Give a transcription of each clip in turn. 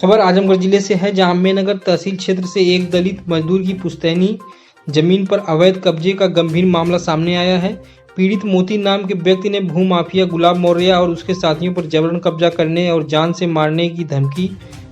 खबर आजमगढ़ जिले से है, जहां अम्बेनगर तहसील क्षेत्र से एक दलित मजदूर की पुश्तैनी जमीन पर अवैध कब्जे का गंभीर मामला सामने आया है। पीड़ित मोती नाम के व्यक्ति ने भूमाफिया गुलाब मौर्य और उसके साथियों पर जबरन कब्जा करने और जान से मारने की धमकी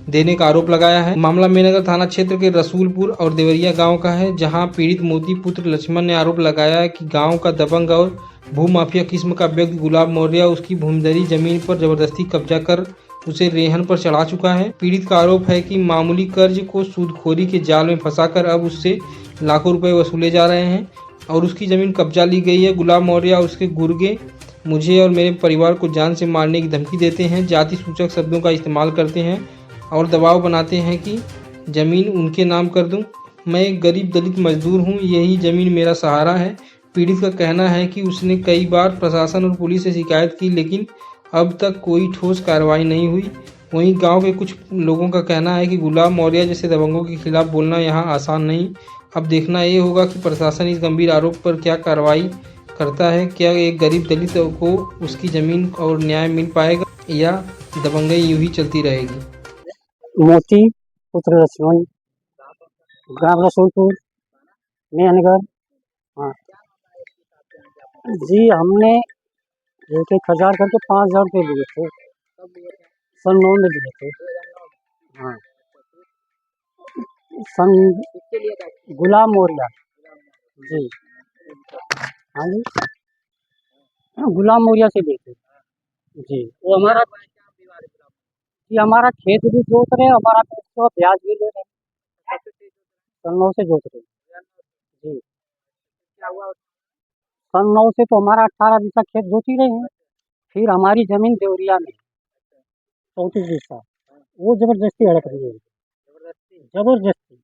देने का आरोप लगाया है। मामला अम्बेनगर थाना क्षेत्र के रसूलपुर और देवरिया गांव का है, जहां पीड़ित मोती पुत्र लक्ष्मण ने आरोप लगाया है कि गांव का दबंग और भूमाफिया किस्म का व्यक्ति गुलाब मौर्य उसकी भूमिधरी जमीन पर जबरदस्ती कब्जा कर उसे रेहन पर चढ़ा चुका है। पीड़ित का आरोप है कि मामूली कर्ज को सूदखोरी के जाल में फंसाकर अब उससे लाखों रुपए वसूले जा रहे हैं और उसकी जमीन कब्जा ली गई है। गुलाब मौर्य और उसके गुर्गे मुझे और मेरे परिवार को जान से मारने की धमकी देते हैं, जाति सूचक शब्दों का इस्तेमाल करते हैं और दबाव बनाते हैं कि जमीन उनके नाम कर दूं। मैं एक गरीब दलित मजदूर हूं, यही जमीन मेरा सहारा है। पीड़ित का कहना है कि उसने कई बार प्रशासन और पुलिस से शिकायत की, लेकिन अब तक कोई ठोस कार्रवाई नहीं हुई। वहीं गांव के कुछ लोगों का कहना है कि गुलाब मौर्य जैसे दबंगों के खिलाफ बोलना यहां आसान नहीं। अब देखना ये होगा कि प्रशासन इस गंभीर आरोप पर क्या कार्रवाई करता है। क्या एक गरीब दलित को उसकी जमीन और न्याय मिल पाएगा या दबंगई यूं ही चलती रहेगी। मोती पुत्र लक्ष्मण, ग्राम रसूलपुर, मेहनगर। हाँ जी, हमने 1,000 करके 5,000 रुपये लिए थे। सन 9 में लिए थे। हाँ, सन गुलाम मौर्य जी। हाँ जी, गुलाम मौर्य से लिए थे जी। वो हमारा खेत भी जोत रहे, हमारा तो ब्याज भी ले रहे, सन 9 से जोत रहे जी। सन 9 से तो हमारा 18 बीघा खेत जोती रहे हैं। फिर हमारी जमीन देवरिया में 34 बीघा वो जबरदस्ती हड़प रही है, जबरदस्ती।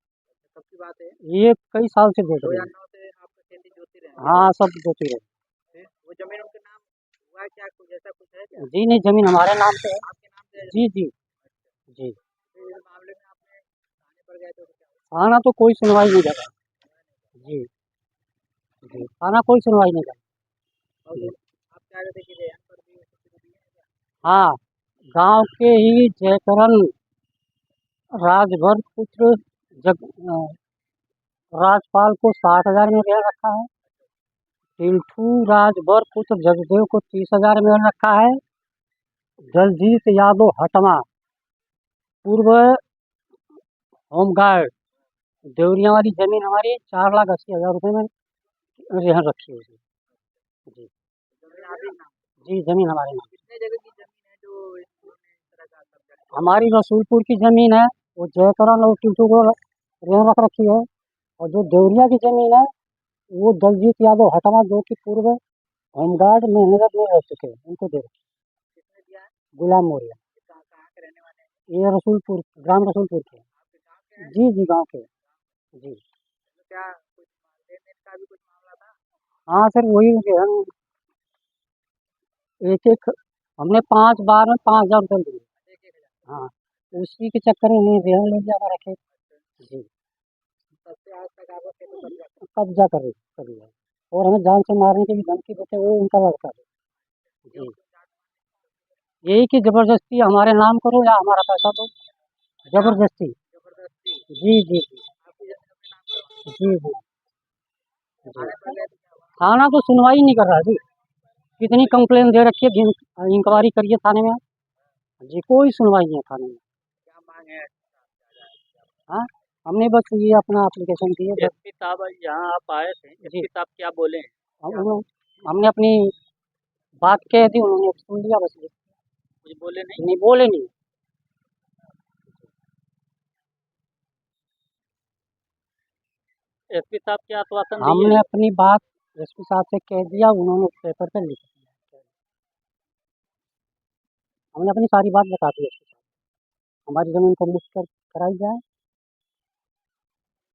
ये कई साल से जोत रहे हैं। हाँ, सब जोती रहे। जी नहीं, जमीन हमारे नाम पे है। जी जी जी। थाना तो कोई सुनवाई नहीं कर रहा जी। जी, थाना कोई सुनवाई नहीं कर रहा। हाँ, गांव के ही जयकरण राजभर पुत्र जग राजपाल को 60,000 में रेल रखा है। टिल्ठू राजभर पुत्र जगदेव को 30,000 में रखा है। दलजीत यादव हटवा पूर्व होमगार्ड देवरिया वाली जमीन हमारी 4,80,000 रुपये में रेहन रखी हुई है जी। जी, जमीन हमारे नाम। हमारी रसूलपुर की जमीन है, वो जयकरण और टिल्टू को रेहन रख रखी है। और जो देवरिया की जमीन है वो दलजीत यादव हटवा, जो कि पूर्व होमगार्ड मेहनगर में रह चुके हैं, उनको दे रखी। गुलाम मौर्य ये रसूलपुर, ग्राम रसूलपुर के। जी जी, गांव के जी। हाँ सर, वही रेहन एक एक हमने 5 बार में 5,000 रुपये दिए। हाँ, उसी के चक्कर में रेहन ले लिया हमारा खेत जी। कब्जा कर लिया और हमें जान से मारने की भी धमकी देते, वो उनका लड़का है जी। यही कि जबरदस्ती हमारे नाम करो या हमारा पैसा दो, जबरदस्ती। जी जी जी जी जी। थाना तो सुनवाई नहीं कर रहा जी। कितनी कंप्लेन दे रखी है, इंक्वायरी करिए थाने में जी, कोई सुनवाई नहीं है थाने में। हाँ, हमने बस ये अपना एप्लीकेशन दी है। एसपी साहब यहाँ आप आए थे, एसपी साहब क्या बोले हैं? हमने अपनी बात कह दी, उन्होंने सुन लिया, बस कुछ बोले नहीं? नहीं बोले नहीं। एसपी साहब क्या आश्वासन दिए हमने हैं? अपनी बात एसपी साहब से कह दिया, उन्होंने पेपर पे लिख दिया। हमने अपनी सारी बात बता दी एसपी साहब, हमारी जमीन को मुक्त कराई जाए